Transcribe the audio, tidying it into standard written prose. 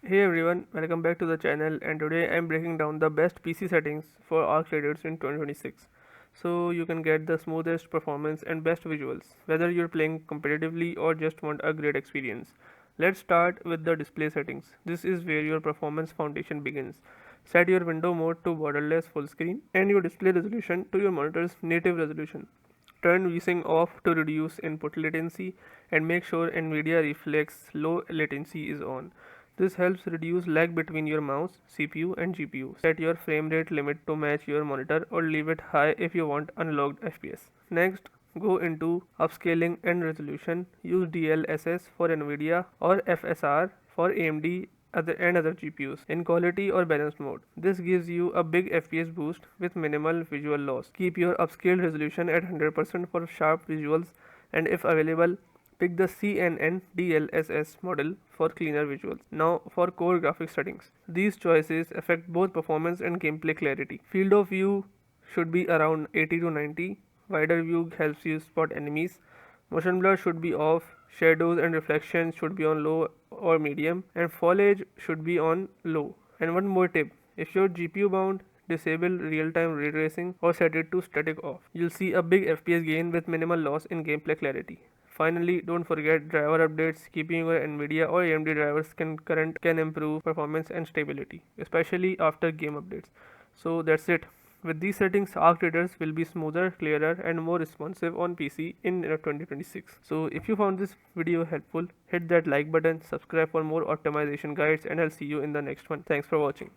Hey everyone, welcome back to the channel, and today I'm breaking down the best PC settings for ARC traders in 2026. So you can get the smoothest performance and best visuals, whether you're playing competitively or just want a great experience. Let's start with the display settings. This is where your performance foundation begins. Set your window mode to borderless full screen and your display resolution to your monitor's native resolution. Turn VSync off to reduce input latency and make sure NVIDIA Reflex low latency is on. This helps reduce lag between your mouse, CPU and GPU. Set your frame rate limit to match your monitor or leave it high if you want unlocked FPS. Next, go into upscaling and resolution. Use DLSS for NVIDIA or FSR for AMD and other GPUs in quality or balanced mode. This gives you a big FPS boost with minimal visual loss. Keep your upscaled resolution at 100% for sharp visuals, and if available, pick the CNN DLSS model for cleaner visuals. Now for core graphics settings. These choices affect both performance and gameplay clarity. Field of view should be around 80 to 90. Wider view helps you spot enemies. Motion blur should be off. Shadows and reflections should be on low or medium, and foliage should be on low. And one more tip, if you're GPU bound, disable real-time ray tracing or set it to static off. You'll see a big FPS gain with minimal loss in gameplay clarity. Finally, don't forget driver updates. Keeping your NVIDIA or AMD drivers current can improve performance and stability, especially after game updates. So that's it. With these settings, ARC traders will be smoother, clearer, and more responsive on PC in 2026. So if you found this video helpful, hit that like button, subscribe for more optimization guides, and I'll see you in the next one. Thanks for watching.